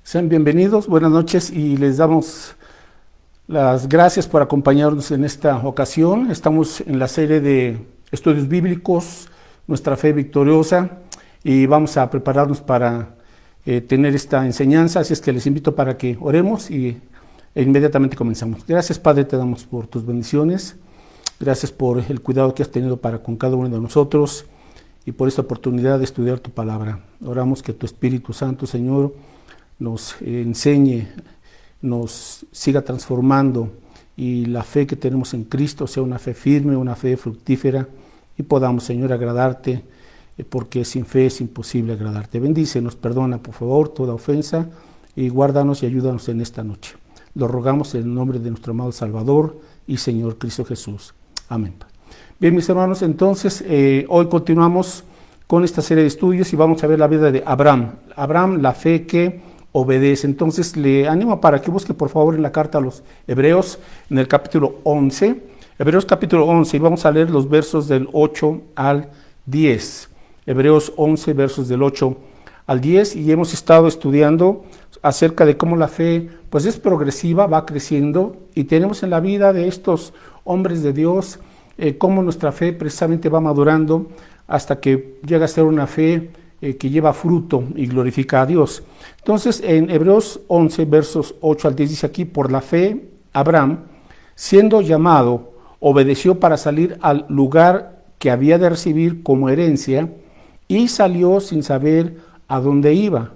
Sean bienvenidos, buenas noches y les damos las gracias por acompañarnos en esta ocasión. Estamos en la serie de estudios bíblicos, Nuestra Fe Victoriosa, y vamos a prepararnos para tener esta enseñanza, así es que les invito para que oremos e inmediatamente comenzamos. Gracias, Padre, te damos por tus bendiciones, gracias por el cuidado que has tenido para con cada uno de nosotros y por esta oportunidad de estudiar tu palabra. Oramos que tu Espíritu Santo, Señor, nos enseñe, nos siga transformando y la fe que tenemos en Cristo sea una fe firme, una fe fructífera y podamos, Señor, agradarte, porque sin fe es imposible agradarte. Bendícenos, perdona por favor toda ofensa y guárdanos y ayúdanos en esta noche. Lo rogamos en el nombre de nuestro amado Salvador y Señor Cristo Jesús. Amén. Bien, mis hermanos, entonces hoy continuamos con esta serie de estudios y vamos a ver la vida de Abraham. Abraham, la fe que obedece. Entonces le animo para que busque por favor en la carta a los Hebreos, en el capítulo 11, Hebreos capítulo 11, y vamos a leer los versos del 8 al 10. Hebreos 11, versos del 8 al 10, y hemos estado estudiando acerca de cómo la fe pues es progresiva, va creciendo, y tenemos en la vida de estos hombres de Dios cómo nuestra fe precisamente va madurando hasta que llega a ser una fe que lleva fruto y glorifica a Dios. Entonces, en Hebreos 11, versos 8 al 10, dice aquí: por la fe, Abraham, siendo llamado, obedeció para salir al lugar que había de recibir como herencia, y salió sin saber a dónde iba.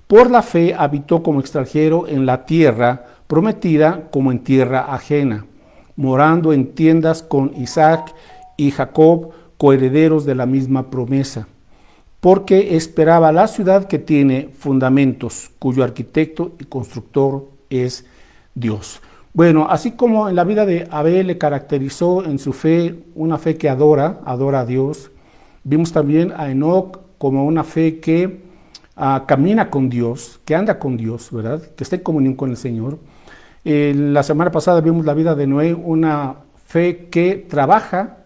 Por la fe habitó como extranjero en la tierra prometida, como en tierra ajena, morando en tiendas con Isaac y Jacob, coherederos de la misma promesa, porque esperaba la ciudad que tiene fundamentos, cuyo arquitecto y constructor es Dios. Bueno, así como en la vida de Abel le caracterizó en su fe una fe que adora a Dios, vimos también a Enoc como una fe que camina con Dios, que anda con Dios, ¿verdad? Que está en comunión con el Señor. La semana pasada vimos la vida de Noé, una fe que trabaja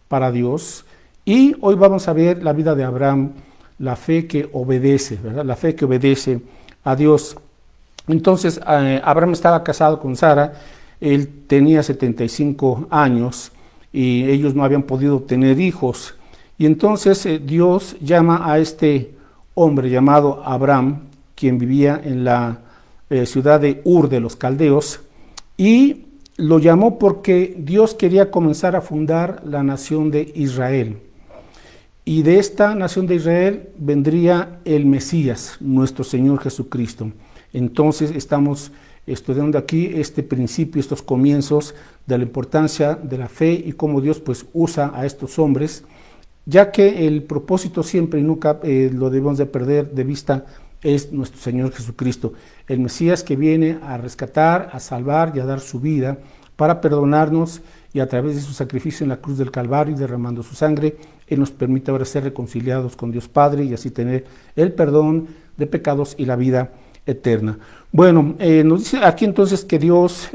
para Dios, y hoy vamos a ver la vida de Abraham, la fe que obedece, ¿verdad? La fe que obedece a Dios. Entonces, Abraham estaba casado con Sara, él tenía 75 años y ellos no habían podido tener hijos. Y entonces Dios llama a este hombre llamado Abraham, quien vivía en la ciudad de Ur de los Caldeos, y lo llamó porque Dios quería comenzar a fundar la nación de Israel. Y de esta nación de Israel vendría el Mesías, nuestro Señor Jesucristo. Entonces estamos estudiando aquí este principio, estos comienzos de la importancia de la fe y cómo Dios pues usa a estos hombres, ya que el propósito siempre y nunca lo debemos de perder de vista es nuestro Señor Jesucristo, el Mesías que viene a rescatar, a salvar y a dar su vida para perdonarnos, y a través de su sacrificio en la cruz del Calvario y derramando su sangre, Él nos permite ahora ser reconciliados con Dios Padre y así tener el perdón de pecados y la vida eterna. Bueno, nos dice aquí entonces que Dios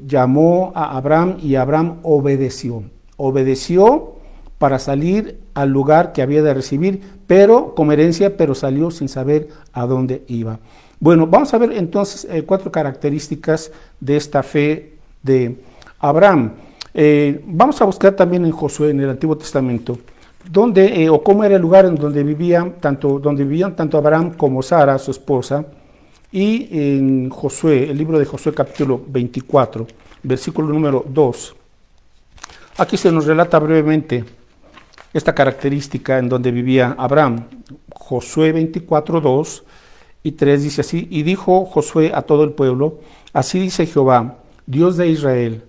llamó a Abraham y Abraham obedeció para salir al lugar que había de recibir, pero como herencia, pero salió sin saber a dónde iba. Bueno, vamos a ver entonces 4 características de esta fe de Abraham. Vamos a buscar también en Josué, en el Antiguo Testamento, donde o cómo era el lugar en donde vivían tanto Abraham como Sara, su esposa, y en Josué, el libro de Josué capítulo 24, versículo número 2. Aquí se nos relata brevemente esta característica en donde vivía Abraham. Josué 24, 2 y 3 dice así: y dijo Josué a todo el pueblo: así dice Jehová, Dios de Israel,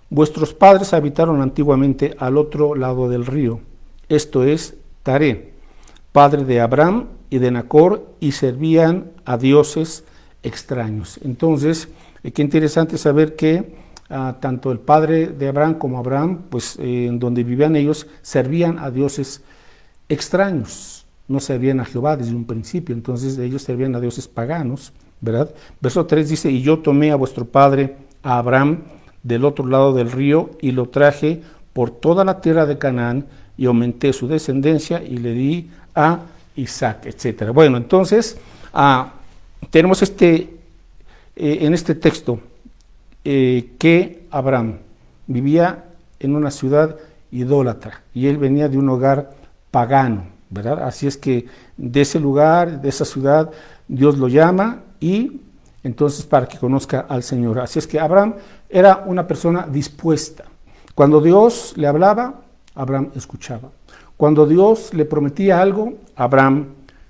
vuestros padres habitaron antiguamente al otro lado del río, esto es Taré, padre de Abraham y de Nacor, y servían a dioses extraños. Entonces, qué interesante saber que tanto el padre de Abraham como Abraham, pues en donde vivían ellos, servían a dioses extraños, no servían a Jehová desde un principio, entonces ellos servían a dioses paganos, ¿verdad? Verso 3 dice: y yo tomé a vuestro padre, a Abraham, del otro lado del río, y lo traje por toda la tierra de Canaán, y aumenté su descendencia, y le di a Isaac, etc. Bueno, entonces tenemos este en este texto que Abraham vivía en una ciudad idólatra y él venía de un hogar pagano, ¿verdad? Así es que de ese lugar, de esa ciudad, Dios lo llama y entonces para que conozca al Señor. Así es que Abraham era una persona dispuesta. Cuando Dios le hablaba, Abraham escuchaba. Cuando Dios le prometía algo, Abraham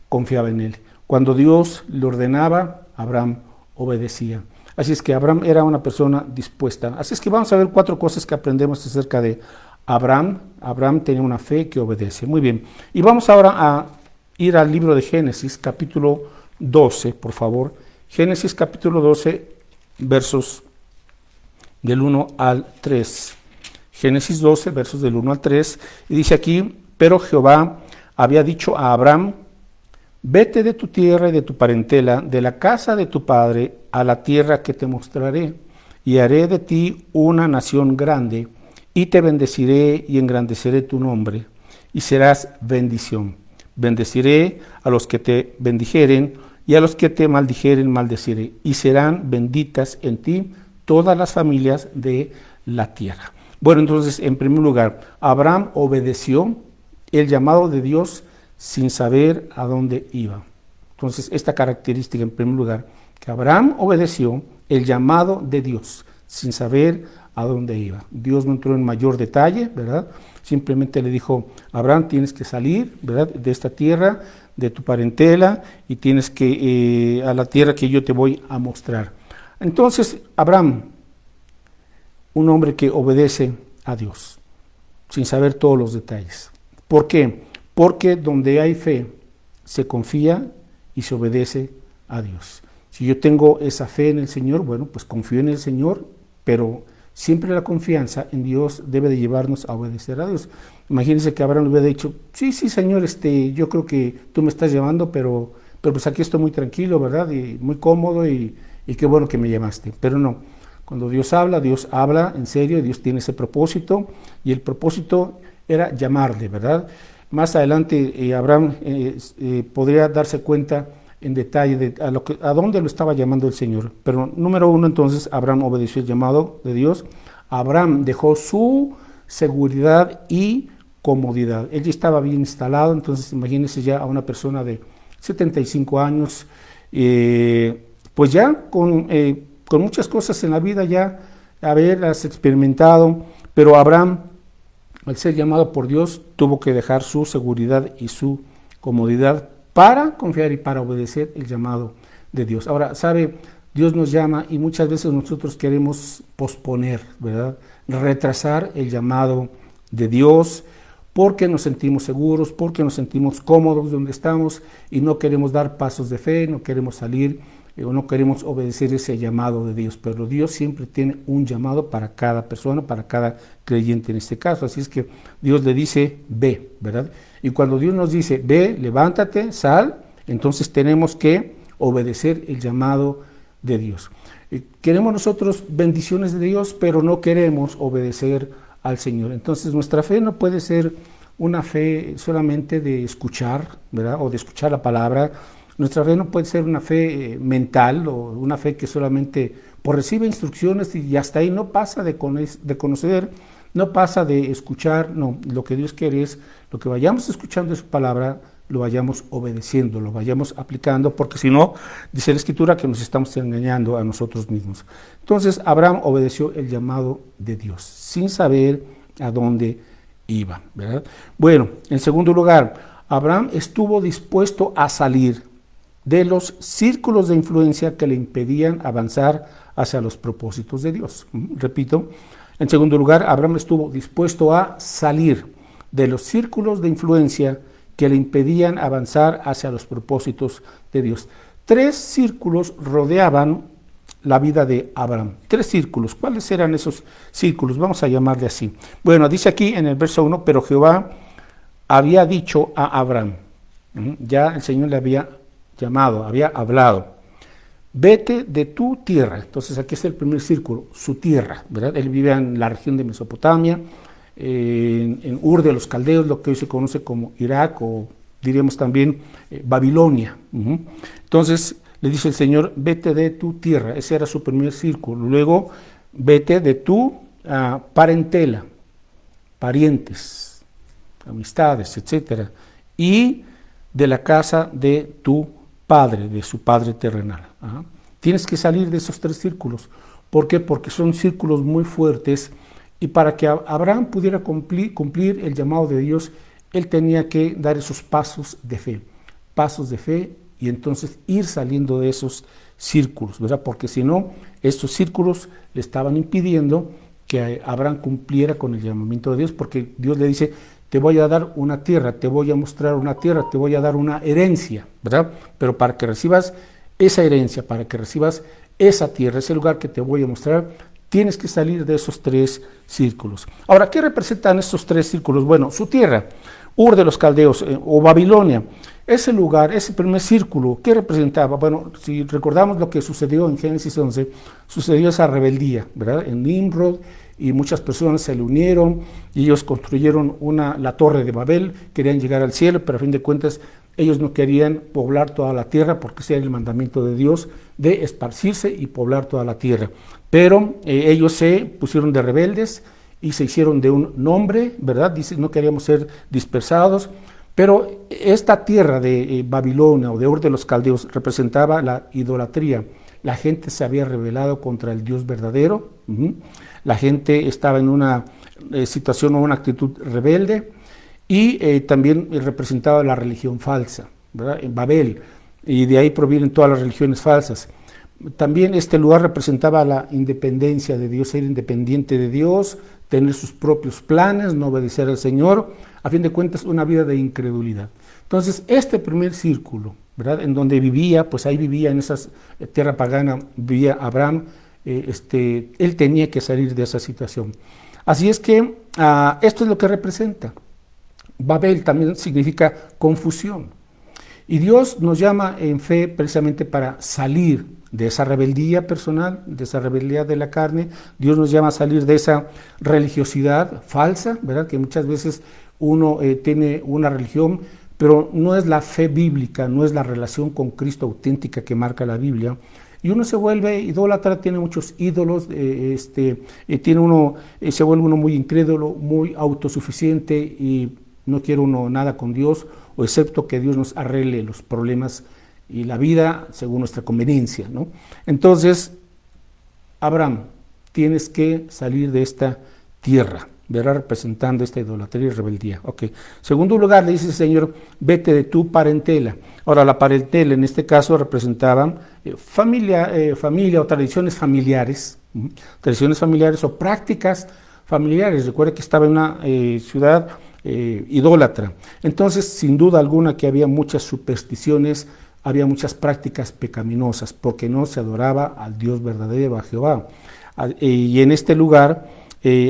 confiaba en él. Cuando Dios le ordenaba, Abraham obedecía. Así es que Abraham era una persona dispuesta. Así es que vamos a ver 4 cosas que aprendemos acerca de Abraham. Abraham tenía una fe que obedece. Muy bien. Y vamos ahora a ir al libro de Génesis, capítulo 12, por favor. Génesis, capítulo 12, versos del 1 al 3. Génesis 12, versos del 1 al 3. Y dice aquí, pero Jehová había dicho a Abraham, vete de tu tierra y de tu parentela, de la casa de tu padre, a la tierra que te mostraré, y haré de ti una nación grande, y te bendeciré y engrandeceré tu nombre, y serás bendición. Bendeciré a los que te bendijeren, y a los que te maldijeren maldeciré, y serán benditas en ti todas las familias de la tierra. Bueno, entonces, en primer lugar, Abraham obedeció el llamado de Dios sin saber a dónde iba. Entonces, esta característica, en primer lugar, que Abraham obedeció el llamado de Dios sin saber a dónde iba. Dios no entró en mayor detalle, ¿verdad? Simplemente le dijo, Abraham, tienes que salir, ¿verdad?, de esta tierra, de tu parentela, y tienes que a la tierra que yo te voy a mostrar. Entonces, Abraham, un hombre que obedece a Dios, sin saber todos los detalles. ¿Por qué? Porque donde hay fe, se confía y se obedece a Dios. Si yo tengo esa fe en el Señor, bueno, pues confío en el Señor, pero siempre la confianza en Dios debe de llevarnos a obedecer a Dios. Imagínense que Abraham le hubiera dicho, sí, Señor, yo creo que tú me estás llamando, pero pues aquí estoy muy tranquilo, ¿verdad? Y muy cómodo y qué bueno que me llamaste. Pero no, cuando Dios habla en serio, Dios tiene ese propósito, y el propósito era llamarle, ¿verdad? Más adelante Abraham podría darse cuenta en detalle de a dónde lo estaba llamando el Señor. Pero número 1, entonces, Abraham obedeció el llamado de Dios. Abraham dejó su seguridad y comodidad. Él ya estaba bien instalado, entonces imagínense ya a una persona de 75 años, pues ya con muchas cosas en la vida ya haberlas experimentado, pero Abraham, al ser llamado por Dios, tuvo que dejar su seguridad y su comodidad para confiar y para obedecer el llamado de Dios. Ahora, sabe, Dios nos llama y muchas veces nosotros queremos posponer, ¿verdad?, retrasar el llamado de Dios porque nos sentimos seguros, porque nos sentimos cómodos donde estamos y no queremos dar pasos de fe, no queremos salir o no queremos obedecer ese llamado de Dios. Pero Dios siempre tiene un llamado para cada persona, para cada creyente en este caso. Así es que Dios le dice, ve, ¿verdad? Y cuando Dios nos dice, ve, levántate, sal, entonces tenemos que obedecer el llamado de Dios. Queremos nosotros bendiciones de Dios, pero no queremos obedecer al Señor. Entonces nuestra fe no puede ser una fe solamente de escuchar, ¿verdad?, o de escuchar la palabra. Nuestra fe no puede ser una fe mental o una fe que solamente pues, recibe instrucciones y hasta ahí no pasa de conocer, no pasa de escuchar. No, lo que Dios quiere es lo que vayamos escuchando de su palabra, lo vayamos obedeciendo, lo vayamos aplicando, porque si no, dice la Escritura que nos estamos engañando a nosotros mismos. Entonces Abraham obedeció el llamado de Dios, sin saber a dónde iba, ¿verdad? Bueno, en segundo lugar, Abraham estuvo dispuesto a salir de los círculos de influencia que le impedían avanzar hacia los propósitos de Dios. Repito, en segundo lugar, Abraham estuvo dispuesto a salir de los círculos de influencia que le impedían avanzar hacia los propósitos de Dios. 3 círculos rodeaban la vida de Abraham. 3 círculos. ¿Cuáles eran esos círculos? Vamos a llamarle así. Bueno, dice aquí en el verso 1, pero Jehová había dicho a Abraham, ya el Señor le había llamado, había hablado, vete de tu tierra. Entonces aquí está el primer círculo, su tierra, ¿verdad? Él vivía en la región de Mesopotamia, en Ur de los Caldeos, lo que hoy se conoce como Irak o diríamos también Babilonia. Entonces le dice el Señor, vete de tu tierra, ese era su primer círculo. Luego, vete de tu parentela, parientes, amistades, etcétera, y de la casa de tu padre, de su padre terrenal. Ajá. Tienes que salir de esos 3 círculos. ¿Por qué? Porque son círculos muy fuertes, y para que Abraham pudiera cumplir el llamado de Dios, él tenía que dar esos pasos de fe, y entonces ir saliendo de esos círculos, ¿verdad? Porque si no, estos círculos le estaban impidiendo que Abraham cumpliera con el llamamiento de Dios, porque Dios le dice, te voy a dar una tierra, te voy a mostrar una tierra, te voy a dar una herencia, ¿verdad? Pero para que recibas esa herencia, para que recibas esa tierra, ese lugar que te voy a mostrar, tienes que salir de esos 3 círculos. Ahora, ¿qué representan estos 3 círculos? Bueno, su tierra, Ur de los Caldeos o Babilonia, ese lugar, ese primer círculo, ¿qué representaba? Bueno, si recordamos lo que sucedió en Génesis 11, sucedió esa rebeldía, ¿verdad? En Nimrod, y muchas personas se le unieron y ellos construyeron la torre de Babel, querían llegar al cielo, pero a fin de cuentas ellos no querían poblar toda la tierra, porque ese era el mandamiento de Dios, de esparcirse y poblar toda la tierra. Pero ellos se pusieron de rebeldes y se hicieron de un nombre, ¿verdad? Dice, no queríamos ser dispersados, pero esta tierra de Babilonia o de Ur de los Caldeos representaba la idolatría. La gente se había rebelado contra el Dios verdadero, la gente estaba en una situación o una actitud rebelde, y también representaba la religión falsa, ¿verdad? En Babel, y de ahí provienen todas las religiones falsas. También este lugar representaba la independencia de Dios, ser independiente de Dios, tener sus propios planes, no obedecer al Señor, a fin de cuentas una vida de incredulidad. Entonces, este primer círculo, ¿verdad? En donde vivía, pues ahí vivía, en esa tierra pagana, vivía Abraham, él tenía que salir de esa situación. Así es que esto es lo que representa. Babel también significa confusión. Y Dios nos llama en fe precisamente para salir de esa rebeldía personal, de esa rebeldía de la carne. Dios nos llama a salir de esa religiosidad falsa, ¿verdad? Que muchas veces uno tiene una religión, pero no es la fe bíblica, no es la relación con Cristo auténtica que marca la Biblia. Y uno se vuelve idólatra, tiene muchos ídolos, se vuelve uno muy incrédulo, muy autosuficiente, y no quiere uno nada con Dios, o excepto que Dios nos arregle los problemas y la vida según nuestra conveniencia, ¿no? Entonces, Abraham, tienes que salir de esta tierra, verá, representando esta idolatría y rebeldía. Okay. Segundo lugar, le dice el Señor, vete de tu parentela. Ahora, la parentela en este caso representaba familia o tradiciones familiares o prácticas familiares. Recuerde que estaba en una ciudad idólatra. Entonces, sin duda alguna que había muchas supersticiones, había muchas prácticas pecaminosas, porque no se adoraba al Dios verdadero, a Jehová. Y en este lugar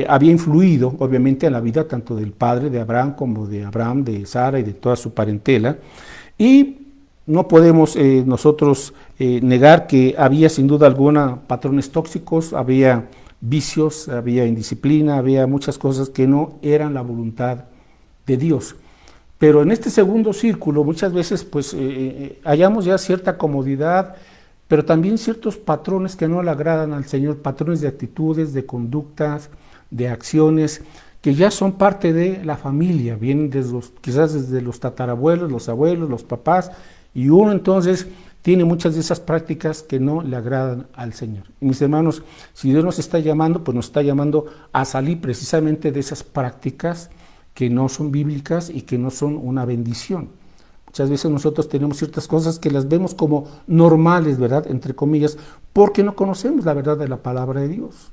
había influido, obviamente, en la vida tanto del padre de Abraham como de Abraham, de Sara y de toda su parentela. Y no podemos nosotros negar que había sin duda alguna patrones tóxicos, había vicios, había indisciplina, había muchas cosas que no eran la voluntad de Dios. Pero en este segundo círculo muchas veces pues hallamos ya cierta comodidad, pero también ciertos patrones que no le agradan al Señor, patrones de actitudes, de conductas, de acciones, que ya son parte de la familia, vienen quizás desde los tatarabuelos, los abuelos, los papás, y uno entonces tiene muchas de esas prácticas que no le agradan al Señor. Y mis hermanos, si Dios nos está llamando, pues nos está llamando a salir precisamente de esas prácticas que no son bíblicas y que no son una bendición. Muchas veces nosotros tenemos ciertas cosas que las vemos como normales, ¿verdad? Entre comillas, porque no conocemos la verdad de la palabra de Dios.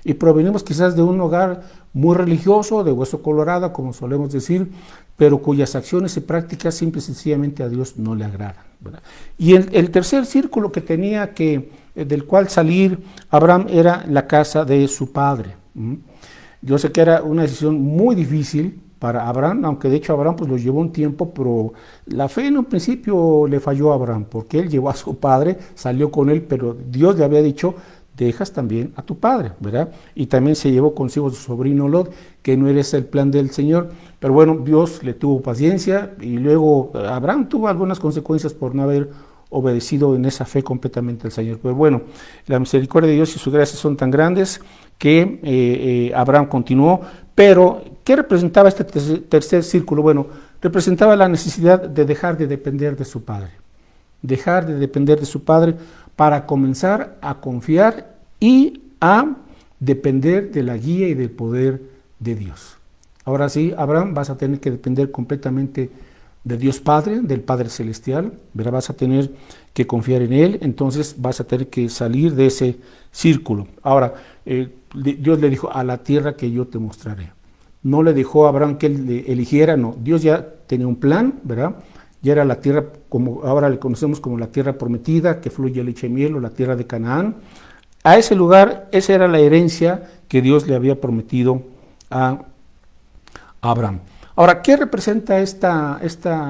Y provenimos quizás de un hogar muy religioso, de hueso colorado, como solemos decir, pero cuyas acciones y prácticas simple y sencillamente a Dios no le agradan, ¿verdad? Y el tercer círculo que tenía del cual salir Abraham era la casa de su padre. Yo sé que era una decisión muy difícil para Abraham, aunque de hecho Abraham pues lo llevó un tiempo, pero la fe en un principio le falló a Abraham, porque él llevó a su padre, salió con él, pero Dios le había dicho, dejas también a tu padre, ¿verdad? Y también se llevó consigo a su sobrino Lot, que no era ese el plan del Señor, pero bueno, Dios le tuvo paciencia, y luego Abraham tuvo algunas consecuencias por no haber obedecido en esa fe completamente al Señor. Pero bueno, la misericordia de Dios y su gracia son tan grandes que Abraham continuó. Pero, ¿qué representaba este tercer círculo? Bueno, representaba la necesidad de dejar de depender de su padre. Dejar de depender de su padre para comenzar a confiar y a depender de la guía y del poder de Dios. Ahora sí, Abraham, vas a tener que depender completamente de Dios Padre, del Padre Celestial, ¿verdad? Vas a tener que confiar en Él, entonces vas a tener que salir de ese círculo. Ahora, Dios le dijo, a la tierra que yo te mostraré. No le dejó a Abraham que él eligiera, no. Dios ya tenía un plan, ¿verdad? Ya era la tierra, como ahora le conocemos como la tierra prometida, que fluye leche y miel, o la tierra de Canaán. A ese lugar, esa era la herencia que Dios le había prometido a Abraham. Ahora, ¿qué representa esta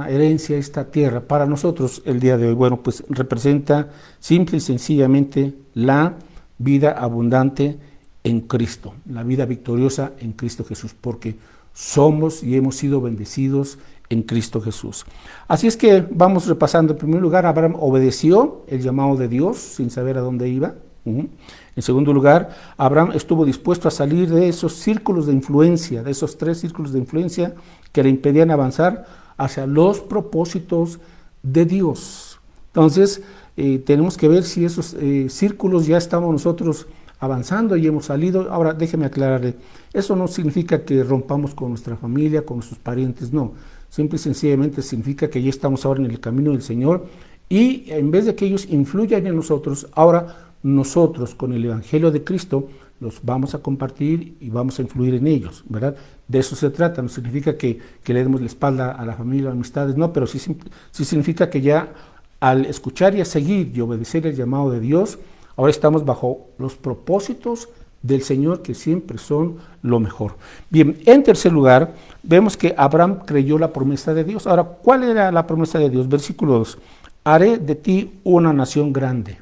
herencia, esta tierra para nosotros el día de hoy? Bueno, pues representa simple y sencillamente la vida abundante en Cristo, la vida victoriosa en Cristo Jesús, porque somos y hemos sido bendecidos en Cristo Jesús. Así es que vamos repasando. En primer lugar, Abraham obedeció el llamado de Dios sin saber a dónde iba. En segundo lugar, Abraham estuvo dispuesto a salir de esos círculos de influencia, de esos 3 círculos de influencia que le impedían avanzar hacia los propósitos de Dios. Entonces, tenemos que ver si esos círculos ya estamos nosotros avanzando y hemos salido. Ahora, déjeme aclararle, eso no significa que rompamos con nuestra familia, con nuestros parientes, no. Simple y sencillamente significa que ya estamos ahora en el camino del Señor y en vez de que ellos influyan en nosotros, ahora nosotros con el Evangelio de Cristo los vamos a compartir y vamos a influir en ellos, ¿verdad? De eso se trata. No significa que le demos la espalda a la familia, a amistades, no, pero sí significa que ya al escuchar y a seguir y obedecer el llamado de Dios, ahora estamos bajo los propósitos del Señor, que siempre son lo mejor. Bien, en tercer lugar, vemos que Abraham creyó la promesa de Dios. Ahora, ¿cuál era la promesa de Dios? Versículo 2, haré de ti una nación grande,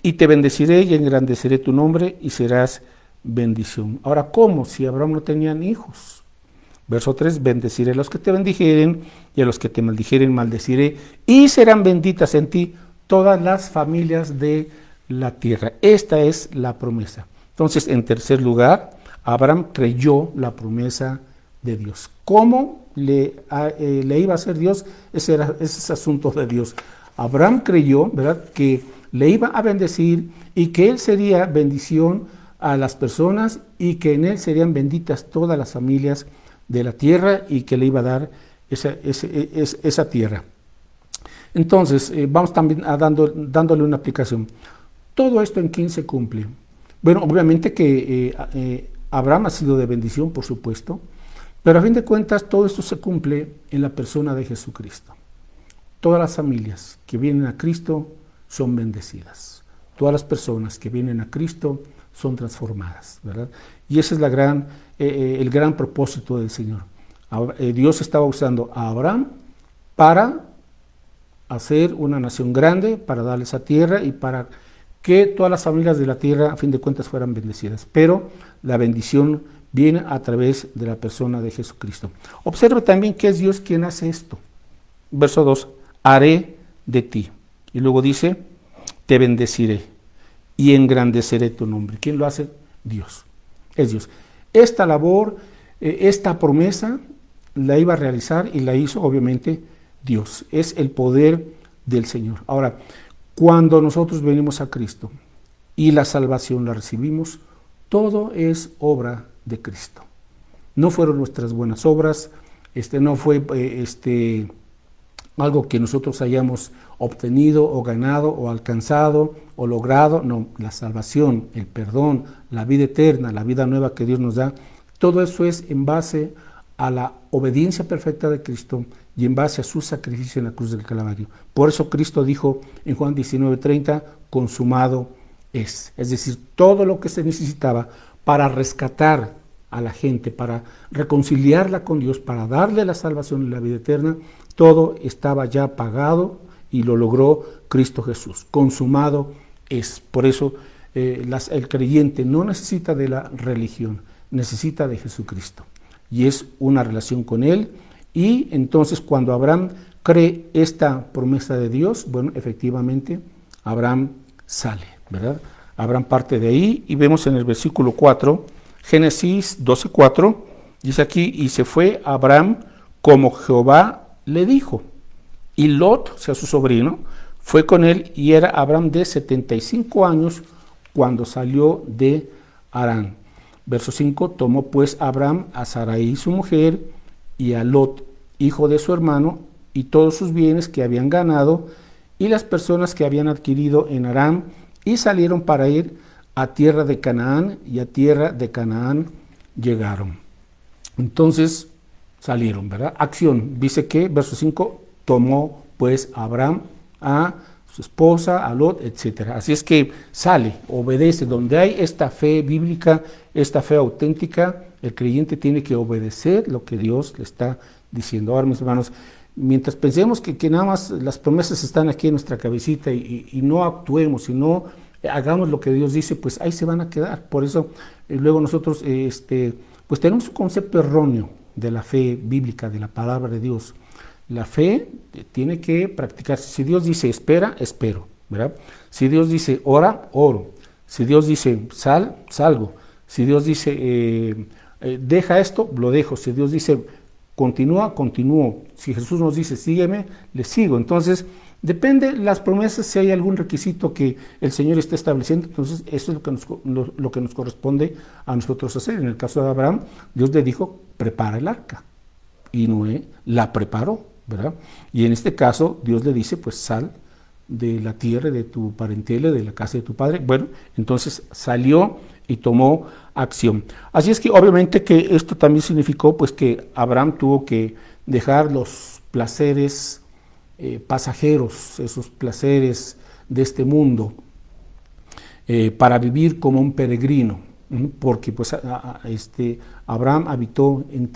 y te bendeciré y engrandeceré tu nombre y serás bendición. Ahora, ¿cómo? Si Abraham no tenía hijos. Verso 3, bendeciré a los que te bendijeren y a los que te maldijeren maldeciré, y serán benditas en ti todas las familias de la tierra. Esta es la promesa. Entonces, en tercer lugar, Abraham creyó la promesa de Dios. ¿Cómo le iba a hacer Dios? Ese es asunto de Dios. Abraham creyó, ¿verdad?, que le iba a bendecir y que él sería bendición a las personas y que en él serían benditas todas las familias de la tierra y que le iba a dar esa tierra. Entonces, vamos también dándole una aplicación. Todo esto en quién se cumple. Bueno, obviamente que Abraham ha sido de bendición, por supuesto, pero a fin de cuentas todo esto se cumple en la persona de Jesucristo. Todas las familias que vienen a Cristo son bendecidas. Todas las personas que vienen a Cristo son transformadas, ¿verdad? Y ese es el gran propósito del Señor. Dios estaba usando a Abraham para hacer una nación grande, para darle esa tierra y para que todas las familias de la tierra, a fin de cuentas, fueran bendecidas. Pero la bendición viene a través de la persona de Jesucristo. Observe también que es Dios quien hace esto. Verso 2, haré de ti. Y luego dice, te bendeciré y engrandeceré tu nombre. ¿Quién lo hace? Dios. Es Dios. Esta labor, esta promesa, la iba a realizar y la hizo obviamente Dios. Es el poder del Señor. Ahora, cuando nosotros venimos a Cristo y la salvación la recibimos, todo es obra de Cristo. No fueron nuestras buenas obras, no fue algo que nosotros hayamos obtenido o ganado o alcanzado o logrado. No, la salvación, el perdón, la vida eterna, la vida nueva que Dios nos da, todo eso es en base a la obediencia perfecta de Cristo y en base a su sacrificio en la cruz del Calvario. Por eso Cristo dijo en Juan 19:30, consumado es. Es decir, todo lo que se necesitaba para rescatar a la gente, para reconciliarla con Dios, para darle la salvación y la vida eterna, todo estaba ya pagado y lo logró Cristo Jesús. Consumado es. Por eso el creyente no necesita de la religión, necesita de Jesucristo. Y es una relación con Él. Y entonces cuando Abraham cree esta promesa de Dios, bueno, efectivamente, Abraham sale, ¿verdad? Abraham parte de ahí y vemos en el versículo 4, Génesis 12:4, dice aquí, y se fue Abraham como Jehová le dijo, y Lot, o sea, su sobrino, fue con él, y era Abraham de 75 años cuando salió de Harán. Verso 5, tomó pues Abraham a Sarai su mujer, y a Lot, hijo de su hermano, y todos sus bienes que habían ganado, y las personas que habían adquirido en Harán, y salieron para ir a tierra de Canaán, y a tierra de Canaán llegaron. Entonces salieron, ¿verdad? Acción, dice que, verso 5, tomó pues Abraham a su esposa, a Lot, etcétera. Así es que sale, obedece. Donde hay esta fe bíblica, esta fe auténtica, el creyente tiene que obedecer lo que Dios le está diciendo. Ahora, mis hermanos, mientras pensemos que nada más las promesas están aquí en nuestra cabecita y no actuemos, y no hagamos lo que Dios dice, pues ahí se van a quedar. Por eso, luego nosotros pues tenemos un concepto erróneo de la fe bíblica, de la palabra de Dios. La fe tiene que practicarse. Si Dios dice espera, espero, ¿verdad? Si Dios dice ora, oro. Si Dios dice sal, salgo. Si Dios dice deja esto, lo dejo. Si Dios dice continúa, continúo. Si Jesús nos dice sígueme, le sigo. Entonces, depende las promesas, si hay algún requisito que el Señor está estableciendo, entonces eso es lo que nos corresponde a nosotros hacer. En el caso de Abraham, Dios le dijo, prepara el arca. Y Noé la preparó, ¿verdad? Y en este caso, Dios le dice, pues sal de la tierra, de tu parentela, de la casa de tu padre. Bueno, entonces salió y tomó acción. Así es que obviamente que esto también significó pues que Abraham tuvo que dejar los placeres pasajeros, esos placeres de este mundo, para vivir como un peregrino, porque pues Abraham habitó en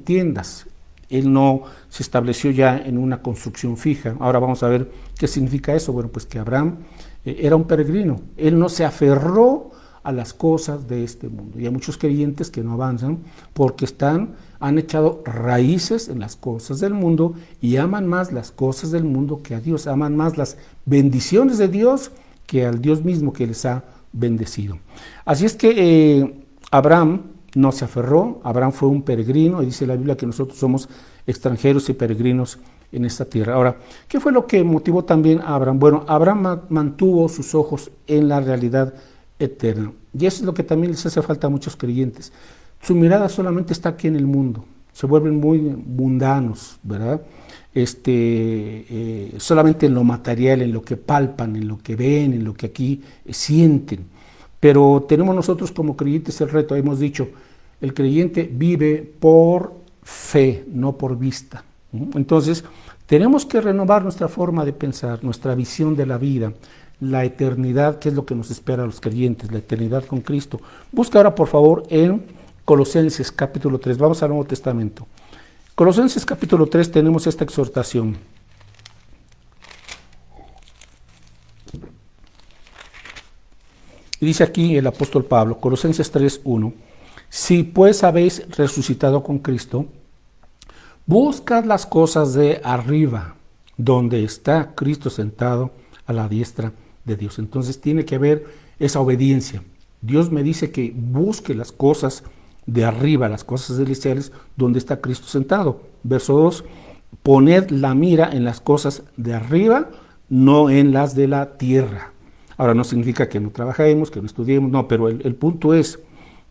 tiendas. Él no se estableció ya en una construcción fija. Ahora vamos a ver qué significa eso. Bueno, pues que Abraham era un peregrino. Él no se aferró a las cosas de este mundo. Y hay muchos creyentes que no avanzan porque han echado raíces en las cosas del mundo y aman más las cosas del mundo que a Dios. Aman más las bendiciones de Dios que al Dios mismo que les ha bendecido. Así es que Abraham no se aferró. Abraham fue un peregrino, y dice la Biblia que nosotros somos extranjeros y peregrinos en esta tierra. Ahora, ¿qué fue lo que motivó también a Abraham? Bueno, Abraham mantuvo sus ojos en la realidad eterna, y eso es lo que también les hace falta a muchos creyentes. Su mirada solamente está aquí en el mundo, se vuelven muy mundanos, ¿verdad? Solamente en lo material, en lo que palpan, en lo que ven, en lo que aquí sienten. Pero tenemos nosotros como creyentes el reto, hemos dicho, el creyente vive por fe, no por vista. Entonces, tenemos que renovar nuestra forma de pensar, nuestra visión de la vida, la eternidad, que es lo que nos espera a los creyentes, la eternidad con Cristo. Busca ahora, por favor, en Colosenses capítulo 3, vamos al Nuevo Testamento. Colosenses capítulo 3 tenemos esta exhortación. Y dice aquí el apóstol Pablo, Colosenses 3:1, si pues habéis resucitado con Cristo, buscad las cosas de arriba, donde está Cristo sentado a la diestra de Dios. Entonces tiene que haber esa obediencia. Dios me dice que busque las cosas de arriba, las cosas celestiales, donde está Cristo sentado. Verso 2, poned la mira en las cosas de arriba, no en las de la tierra. Ahora no significa que no trabajemos, que no estudiemos, no, pero el punto es,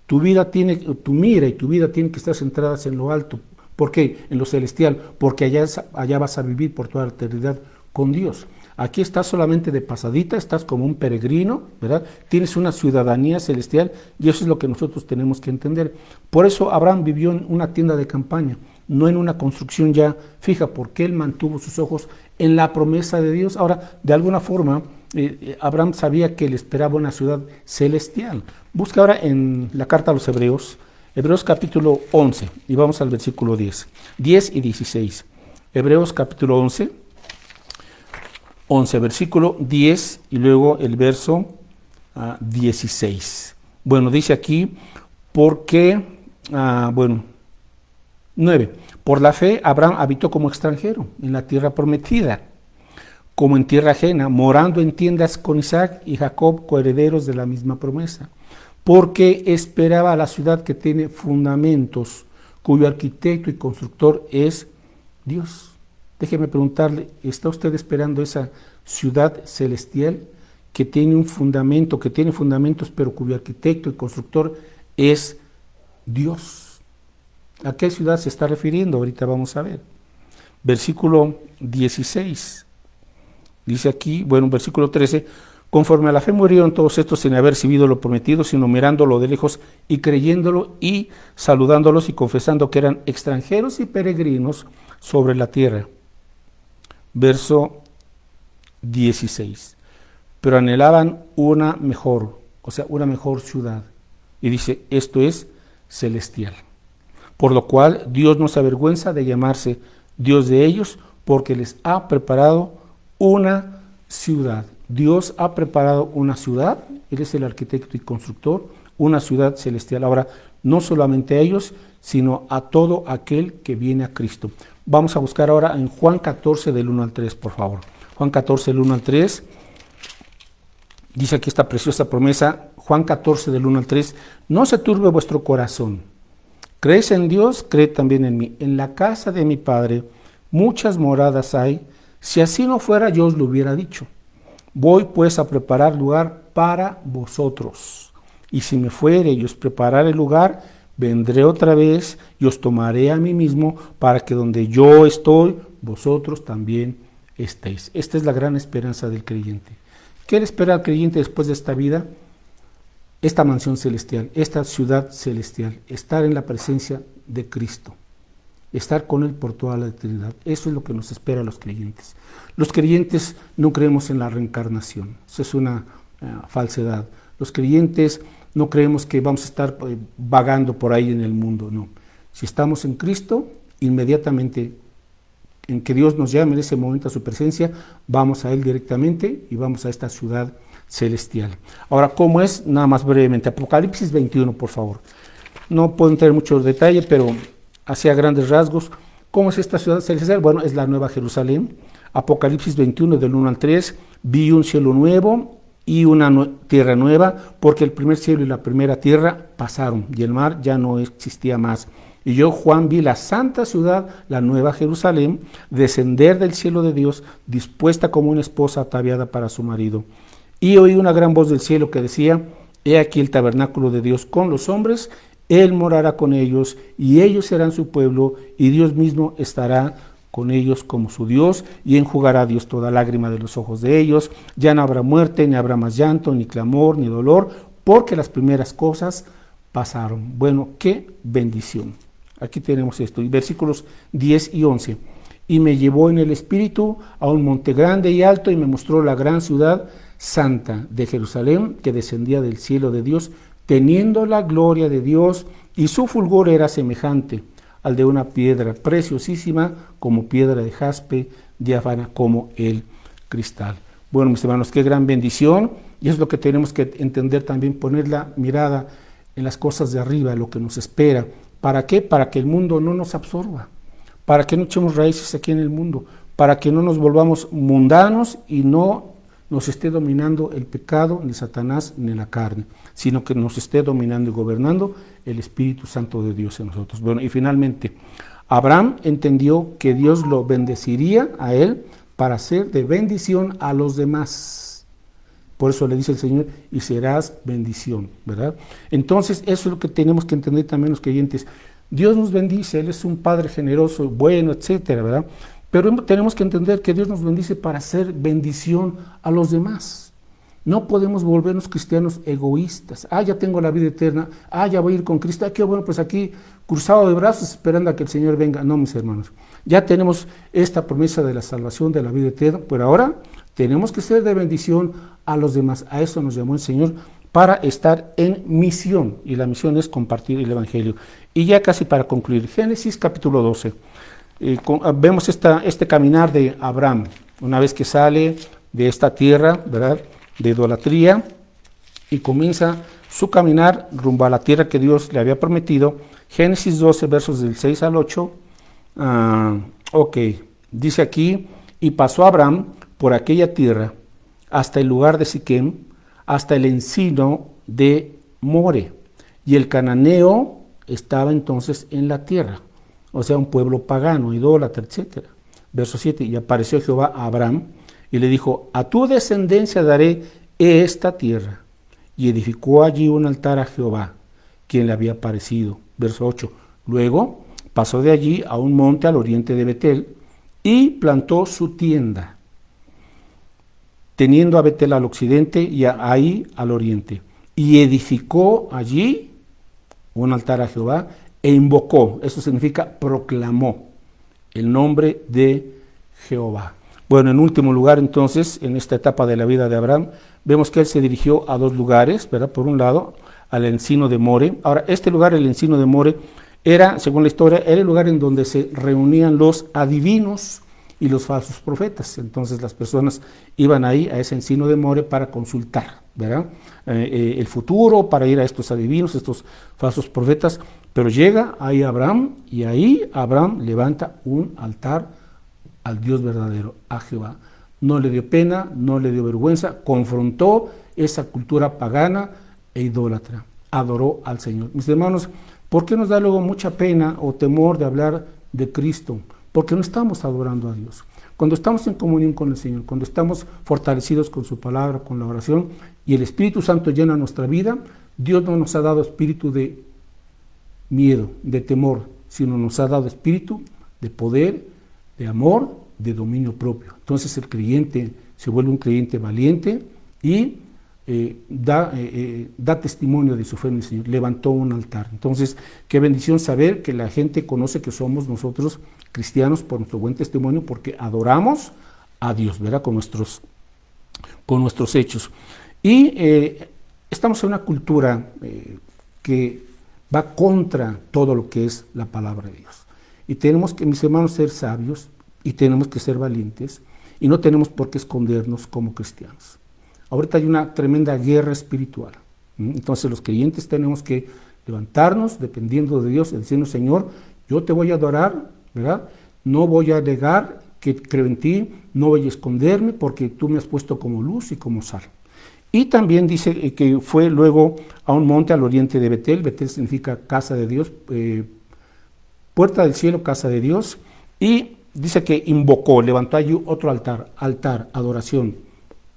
tu mira y tu vida tienen que estar centradas en lo alto. ¿Por qué? En lo celestial, porque allá vas a vivir por toda la eternidad con Dios. Aquí estás solamente de pasadita, estás como un peregrino, ¿verdad? Tienes una ciudadanía celestial y eso es lo que nosotros tenemos que entender. Por eso Abraham vivió en una tienda de campaña, no en una construcción ya fija, porque él mantuvo sus ojos en la promesa de Dios. Ahora, de alguna forma, Abraham sabía que le esperaba una ciudad celestial. Busca ahora en la carta a los Hebreos, Hebreos capítulo 11, y vamos al versículo 10 y 16. Hebreos capítulo 11, versículo 10 y luego el verso 16. Bueno, dice aquí, porque, 9. Por la fe, Abraham habitó como extranjero en la tierra prometida, como en tierra ajena, morando en tiendas con Isaac y Jacob, coherederos de la misma promesa, porque esperaba la ciudad que tiene fundamentos, cuyo arquitecto y constructor es Dios. Déjeme preguntarle, ¿está usted esperando esa ciudad celestial que tiene un fundamento, que tiene fundamentos, pero cuyo arquitecto y constructor es Dios? ¿A qué ciudad se está refiriendo? Ahorita vamos a ver. Versículo 16. Dice aquí, bueno, versículo 13, conforme a la fe murieron todos estos sin haber recibido lo prometido, sino mirándolo de lejos y creyéndolo y saludándolos y confesando que eran extranjeros y peregrinos sobre la tierra. Verso 16. Pero anhelaban una mejor, o sea, una mejor ciudad. Y dice, esto es celestial. Por lo cual Dios no se avergüenza de llamarse Dios de ellos, porque les ha preparado una ciudad. Dios ha preparado una ciudad, Él es el arquitecto y constructor, una ciudad celestial. Ahora, no solamente a ellos, sino a todo aquel que viene a Cristo. Vamos a buscar ahora en Juan 14 del 1 al 3, por favor. Juan 14 del 1 al 3, dice aquí esta preciosa promesa, Juan 14 del 1 al 3, no se turbe vuestro corazón. ¿Creéis en Dios? Creed también en mí. En la casa de mi Padre muchas moradas hay. Si así no fuera, yo os lo hubiera dicho. Voy pues a preparar lugar para vosotros. Y si me fuere y os preparare lugar, vendré otra vez y os tomaré a mí mismo, para que donde yo estoy, vosotros también estéis. Esta es la gran esperanza del creyente. ¿Qué le espera al creyente después de esta vida? Esta mansión celestial, esta ciudad celestial, estar en la presencia de Cristo, estar con Él por toda la eternidad. Eso es lo que nos espera a los creyentes. Los creyentes no creemos en la reencarnación, eso es una falsedad. Los creyentes no creemos que vamos a estar vagando por ahí en el mundo, no. Si estamos en Cristo, inmediatamente en que Dios nos llame en ese momento a su presencia, vamos a Él directamente y vamos a esta ciudad celestial. Ahora, ¿cómo es? Nada más brevemente. Apocalipsis 21, por favor. No puedo entrar en mucho detalle, pero hacia grandes rasgos, ¿cómo es esta ciudad celestial? Bueno, es la Nueva Jerusalén. Apocalipsis 21, del 1 al 3, vi un cielo nuevo y una tierra nueva, porque el primer cielo y la primera tierra pasaron, y el mar ya no existía más. Y yo, Juan, vi la santa ciudad, la Nueva Jerusalén, descender del cielo de Dios, dispuesta como una esposa ataviada para su marido. Y oí una gran voz del cielo que decía, he aquí el tabernáculo de Dios con los hombres, Él morará con ellos, y ellos serán su pueblo, y Dios mismo estará con ellos como su Dios, y enjugará Dios toda lágrima de los ojos de ellos. Ya no habrá muerte, ni habrá más llanto, ni clamor, ni dolor, porque las primeras cosas pasaron. Bueno, qué bendición. Aquí tenemos esto, y versículos 10 y 11. Y me llevó en el espíritu a un monte grande y alto, y me mostró la gran ciudad santa de Jerusalén, que descendía del cielo de Dios, teniendo la gloria de Dios, y su fulgor era semejante al de una piedra preciosísima, como piedra de jaspe, diáfana como el cristal. Bueno, mis hermanos, qué gran bendición, y es lo que tenemos que entender también, poner la mirada en las cosas de arriba, lo que nos espera. ¿Para qué? Para que el mundo no nos absorba, para que no echemos raíces aquí en el mundo, para que no nos volvamos mundanos y no nos esté dominando el pecado, ni Satanás, ni la carne, sino que nos esté dominando y gobernando el Espíritu Santo de Dios en nosotros. Bueno, y finalmente, Abraham entendió que Dios lo bendeciría a él para ser de bendición a los demás. Por eso le dice el Señor, y serás bendición, ¿verdad? Entonces, eso es lo que tenemos que entender también los creyentes. Dios nos bendice, Él es un Padre generoso, bueno, etcétera, ¿verdad? Pero tenemos que entender que Dios nos bendice para hacer bendición a los demás. No podemos volvernos cristianos egoístas. Ya tengo la vida eterna. Ya voy a ir con Cristo. Qué bueno, pues aquí cruzado de brazos esperando a que el Señor venga. No, mis hermanos. Ya tenemos esta promesa de la salvación, de la vida eterna, pero ahora tenemos que ser de bendición a los demás. A eso nos llamó el Señor, para estar en misión. Y la misión es compartir el Evangelio. Y ya casi para concluir, Génesis capítulo 12. Vemos este caminar de Abraham, una vez que sale de esta tierra, ¿verdad?, de idolatría, y comienza su caminar rumbo a la tierra que Dios le había prometido. Génesis 12, versos del 6 al 8. Ok, dice aquí, y pasó Abraham por aquella tierra hasta el lugar de Siquem, hasta el encino de More, y el cananeo estaba entonces en la tierra, o sea, un pueblo pagano, idólatra, etc. Verso 7, y apareció Jehová a Abraham y le dijo, a tu descendencia daré esta tierra, y edificó allí un altar a Jehová, quien le había aparecido. Verso 8, luego pasó de allí a un monte al oriente de Betel y plantó su tienda, teniendo a Betel al occidente y a Ai al oriente, y edificó allí un altar a Jehová e invocó, eso significa proclamó, el nombre de Jehová. Bueno, en último lugar, entonces, en esta etapa de la vida de Abraham, vemos que él se dirigió a dos lugares, ¿verdad? Por un lado, al encino de More. Ahora, este lugar, el encino de More, era, según la historia, era el lugar en donde se reunían los adivinos y los falsos profetas. Entonces las personas iban ahí a ese encino de More para consultar, ¿verdad? El futuro, para ir a estos adivinos, estos falsos profetas. Pero llega ahí Abraham y ahí Abraham levanta un altar al Dios verdadero, a Jehová. No le dio pena, no le dio vergüenza, confrontó esa cultura pagana e idólatra, adoró al Señor. Mis hermanos, ¿por qué nos da luego mucha pena o temor de hablar de Cristo? Porque no estamos adorando a Dios. Cuando estamos en comunión con el Señor, cuando estamos fortalecidos con su palabra, con la oración, y el Espíritu Santo llena nuestra vida, Dios no nos ha dado espíritu de miedo, de temor, sino nos ha dado espíritu de poder, de amor, de dominio propio. Entonces el creyente se vuelve un creyente valiente y da testimonio de su fe en el Señor, levantó un altar. Entonces, qué bendición saber que la gente conoce que somos nosotros cristianos por nuestro buen testimonio, porque adoramos a Dios, ¿verdad? Con nuestros hechos. Y estamos en una cultura que va contra todo lo que es la palabra de Dios. Y tenemos que, mis hermanos, ser sabios y tenemos que ser valientes y no tenemos por qué escondernos como cristianos. Ahorita hay una tremenda guerra espiritual. Entonces los creyentes tenemos que levantarnos dependiendo de Dios y diciendo, Señor, yo te voy a adorar, ¿verdad? No voy a negar que creo en ti, no voy a esconderme porque tú me has puesto como luz y como sal. Y también dice que fue luego a un monte al oriente de Betel. Betel significa casa de Dios, puerta del cielo, casa de Dios. Y dice que invocó, levantó allí otro altar, adoración,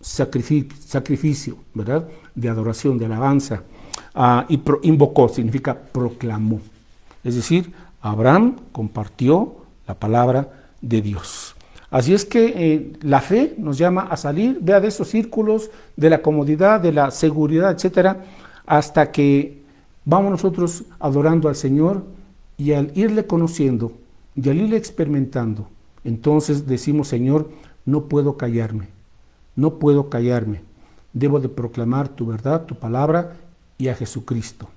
sacrificio, ¿verdad? De adoración, de alabanza. Invocó, significa proclamó. Es decir, Abraham compartió la palabra de Dios. Así es que la fe nos llama a salir, vea, de esos círculos, de la comodidad, de la seguridad, etcétera, hasta que vamos nosotros adorando al Señor y al irle conociendo y al irle experimentando, entonces decimos, Señor, no puedo callarme, debo de proclamar tu verdad, tu palabra y a Jesucristo.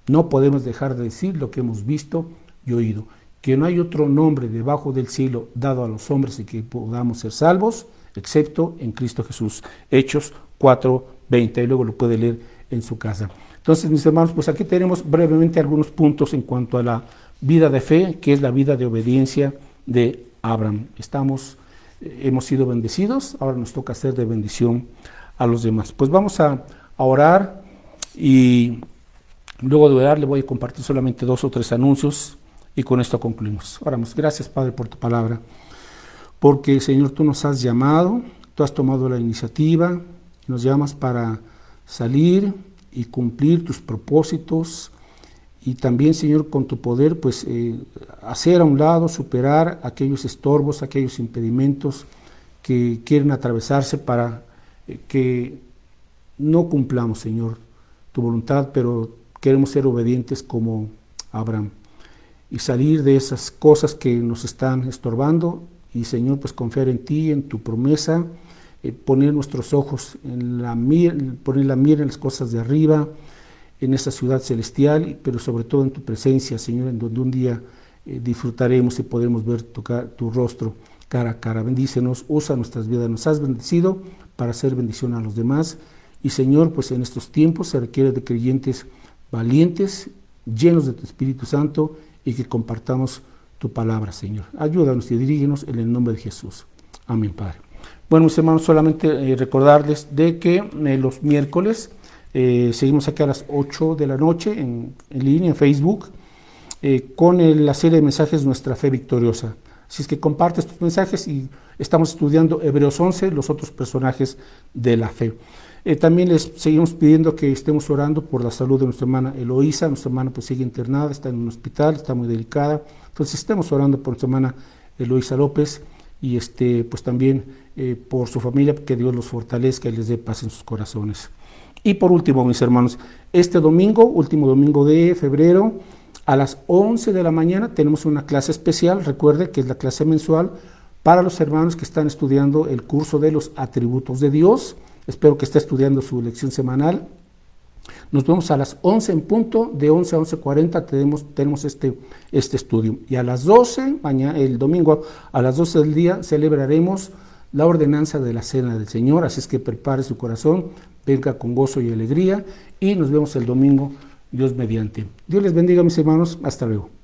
No podemos dejar de decir lo que hemos visto y oído, que no hay otro nombre debajo del cielo dado a los hombres y que podamos ser salvos, excepto en Cristo Jesús. Hechos 4:20, y luego lo puede leer en su casa. Entonces, mis hermanos, pues aquí tenemos brevemente algunos puntos en cuanto a la vida de fe, que es la vida de obediencia de Abraham. Hemos sido bendecidos, ahora nos toca hacer de bendición a los demás. Pues vamos a orar y luego de orar le voy a compartir solamente 2 o 3 anuncios y con esto concluimos. Oramos. Gracias, Padre, por tu palabra, porque, Señor, tú nos has llamado, tú has tomado la iniciativa, nos llamas para salir y cumplir tus propósitos y también, Señor, con tu poder, pues hacer a un lado, superar aquellos estorbos, aquellos impedimentos que quieren atravesarse para que no cumplamos, Señor, tu voluntad, pero queremos ser obedientes como Abraham y salir de esas cosas que nos están estorbando y, Señor, pues confiar en ti, en tu promesa, poner nuestros ojos en la mira, poner la mira en las cosas de arriba, en esa ciudad celestial, pero sobre todo en tu presencia, Señor, en donde un día disfrutaremos y podremos ver tu rostro cara a cara. Bendícenos, usa nuestras vidas, nos has bendecido para hacer bendición a los demás Y Señor, pues en estos tiempos se requiere de creyentes valientes, llenos de tu Espíritu Santo y que compartamos tu palabra, Señor. Ayúdanos y dirígenos en el nombre de Jesús. Amén, Padre. Bueno, mis hermanos, solamente recordarles de que los miércoles seguimos aquí a las 8 de la noche en línea, en Facebook, con la serie de mensajes Nuestra Fe Victoriosa. Así es que comparte estos mensajes y estamos estudiando Hebreos 11, los otros personajes de la fe. También les seguimos pidiendo que estemos orando por la salud de nuestra hermana Eloísa. Nuestra hermana pues sigue internada, está en un hospital, está muy delicada. Entonces estemos orando por nuestra hermana Eloísa López y pues también por su familia, que Dios los fortalezca y les dé paz en sus corazones. Y por último, mis hermanos, este domingo, último domingo de febrero, a las 11 de la mañana tenemos una clase especial. Recuerde que es la clase mensual para los hermanos que están estudiando el curso de los atributos de Dios. Espero que esté estudiando su lección semanal. Nos vemos a las 11 en punto, de 11 a 11:40 tenemos este estudio. Y a las 12, mañana, el domingo a las 12 del día, celebraremos la ordenanza de la Cena del Señor. Así es que prepare su corazón, venga con gozo y alegría y nos vemos el domingo, Dios mediante. Dios les bendiga, mis hermanos. Hasta luego.